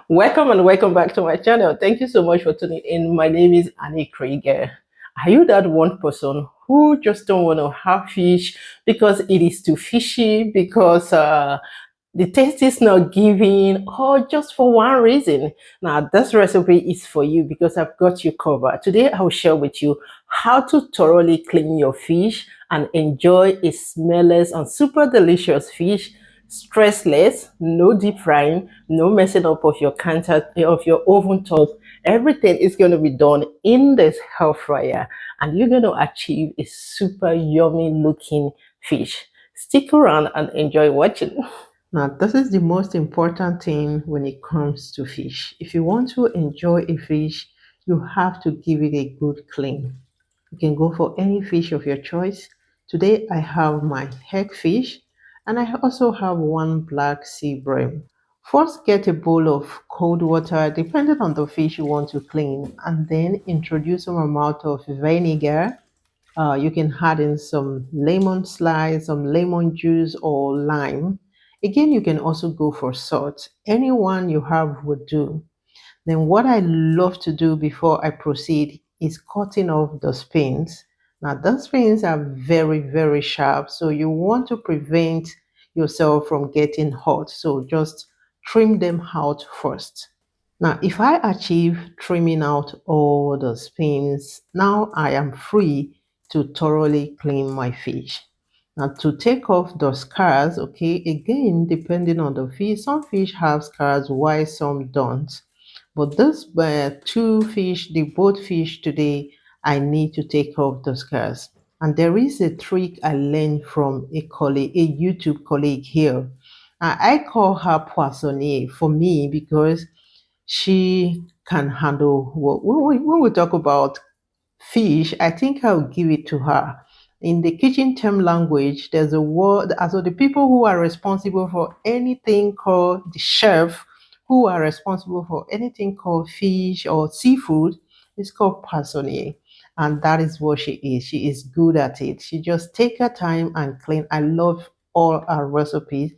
Welcome and welcome back to my channel. Thank you so much for tuning in. My name is Anniekrieger. Are you that one person who just don't want to have fish because it is too fishy, because the taste is not giving, or just for one reason? Now, this recipe is for you because I've got you covered. Today, I will share with you how to thoroughly clean your fish and enjoy a smellless and super delicious fish, stressless, no deep frying, no messing up of your counter, of your oven top. Everything is going to be done in this air fryer, and you're going to achieve a super yummy looking fish. Stick around and enjoy watching. Now, this is the most important thing when it comes to fish. If you want to enjoy a fish, you have to give it a good clean. You can go for any fish of your choice. Today I have my Hake fish, and I also have one black sea bream. First, get a bowl of cold water depending on the fish you want to clean, and then introduce some amount of vinegar. You can add in some lemon slice, some lemon juice, or lime. Again, you can also go for salt. Anyone you have would do. Then what I love to do before I proceed is cutting off the spines. Now those spines are very, very sharp, so you want to prevent yourself from getting hurt. So just trim them out first. Now, if I achieve trimming out all the spines, now I am free to thoroughly clean my fish. Now, to take off the scars, okay, again, depending on the fish, some fish have scars while some don't. But those two fish, the both fish today, I need to take off the scars. And there is a trick I learned from a colleague, a YouTube colleague here. I call her poissonnier for me because she can handle when we talk about fish. I think I'll give it to her. In the kitchen term language, there's a word, so the people who are responsible for anything called the chef, who are responsible for anything called fish or seafood, is called poissonnier. And that is what she is. She is good at it. She just take her time and clean. I love all her recipes.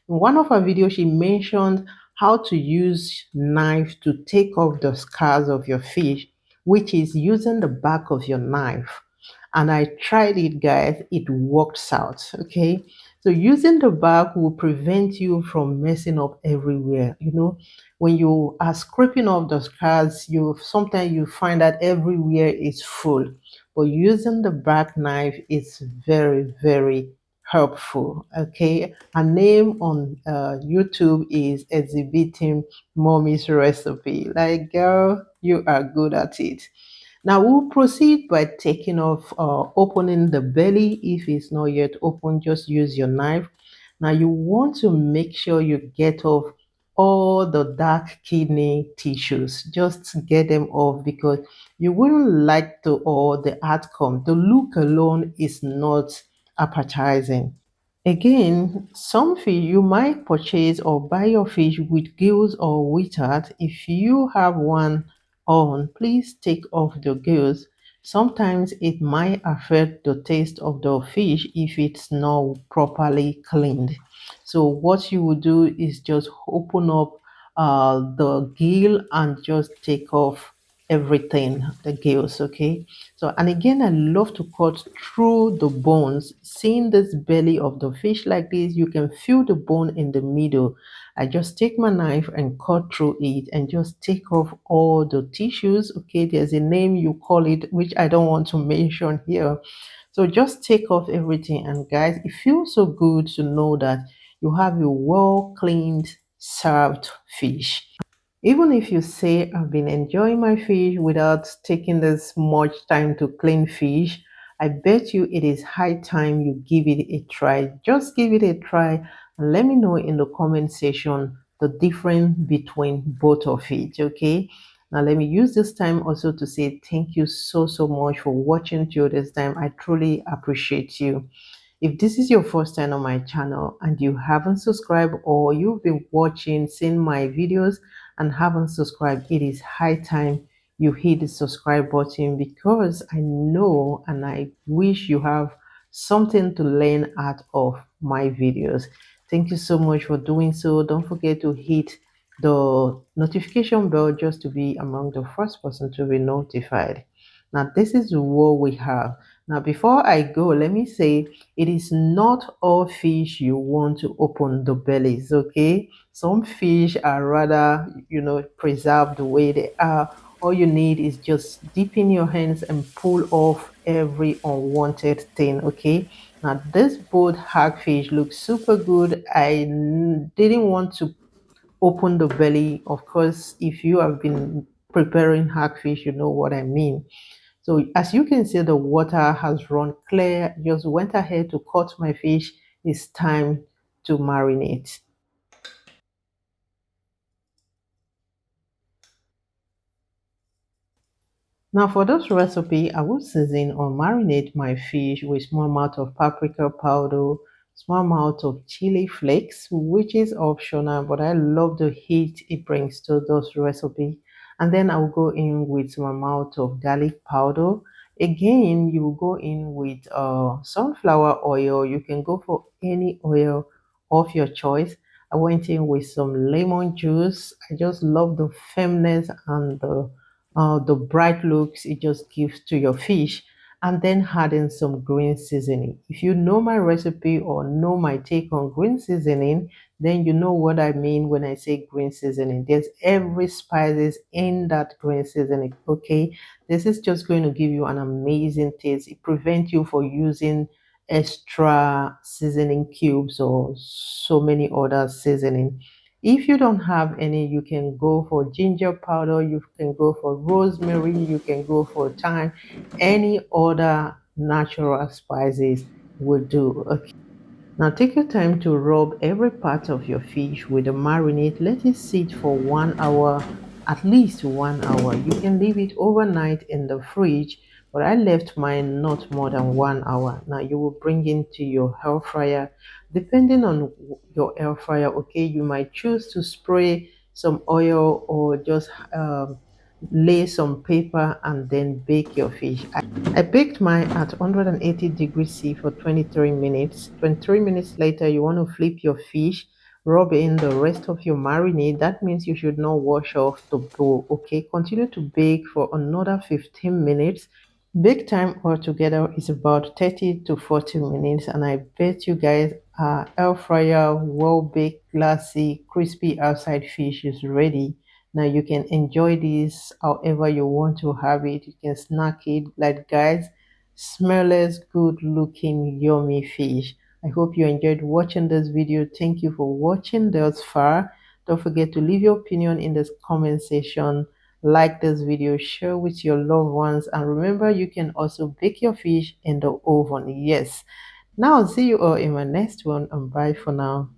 In one of her videos, she mentioned how to use knife to take off the scars of your fish, which is using the back of your knife. And I tried it, guys. It works out. Okay. So using the back will prevent you from messing up everywhere. You know, when you are scraping off the scars, you sometimes you find that everywhere is full. But using the back knife is very, very helpful. Okay. Her name on YouTube is Exhibiting Mommy's Recipe. Like, girl, you are good at it. Now we'll proceed by taking off, opening the belly. If it's not yet open, just use your knife. Now you want to make sure you get off all the dark kidney tissues. Just get them off because you wouldn't like the or the outcome. The look alone is not appetizing. Again, some fish you might purchase or buy your fish with gills or without. If you have one on, please take off the gills. Sometimes it might affect the taste of the fish if it's not properly cleaned. So what you will do is just open up the gill and just take off everything, the gills, okay? So, and again, I love to cut through the bones. Seeing this belly of the fish like this, you can feel the bone in the middle. I just take my knife and cut through it and just take off all the tissues. Okay, there's a name you call it, which I don't want to mention here. So just take off everything. And guys, it feels so good to know that you have a well cleaned, served fish. Even if you say, I've been enjoying my fish without taking this much time to clean fish, I bet you it is high time you give it a try. Just give it a try and let me know in the comment section the difference between both of it, okay? Now let me use this time also to say thank you so much for watching till this time. I truly appreciate you. If this is your first time on my channel and you haven't subscribed, or you've been watching, seeing my videos and haven't subscribed, it is high time you hit the subscribe button because I know and I wish you have something to learn out of my videos. Thank you so much for doing so. Don't forget to hit the notification bell just to be among the first person to be notified. Now, this is what we have. Now, before I go, let me say it is not all fish you want to open the bellies, okay? Some fish are rather, preserved the way they are. All you need is just dip in your hands and pull off every unwanted thing, okay? Now, this both hagfish looks super good. Didn't want to open the belly. Of course, if you have been preparing hagfish, you know what I mean. So as you can see, the water has run clear. Just went ahead to cut my fish. It's time to marinate. Now for this recipe, I will season or marinate my fish with small amount of paprika powder, small amount of chili flakes, which is optional, but I love the heat it brings to this recipe. And then I will go in with some amount of garlic powder. Again, you will go in with sunflower oil. You can go for any oil of your choice. I went in with some lemon juice. I just love the firmness and the bright looks it just gives to your fish, and then add in some green seasoning. If you know my recipe or know my take on green seasoning, then you know what I mean when I say green seasoning. There's every spices in that green seasoning, okay? This is just going to give you an amazing taste. It prevents you from using extra seasoning cubes or so many other seasoning. If you don't have any, you can go for ginger powder, you can go for rosemary, you can go for thyme, any other natural spices will do. Okay. Now take your time to rub every part of your fish with the marinade. Let it sit for 1 hour, at least 1 hour. You can leave it overnight in the fridge, but I left mine not more than 1 hour. Now you will bring it to your air fryer. Depending on your air fryer, okay, you might choose to spray some oil or just lay some paper and then bake your fish. I baked mine at 180 degrees C for 23 minutes. 23 minutes later, you want to flip your fish, rub in the rest of your marinade. That means you should not wash off the bowl. Okay, continue to bake for another 15 minutes. Bake time altogether is about 30 to 40 minutes, and I bet you guys air fryer, well baked, glassy, crispy outside fish is ready. Now you can enjoy this however you want to have it. You can snack it like guys. Smellless, good looking, yummy fish. I hope you enjoyed watching this video. Thank you for watching thus far. Don't forget to leave your opinion in the comment section. Like this video, share with your loved ones, and remember you can also bake your fish in the oven. Yes. Now I'll see you all in my next one, and bye for now.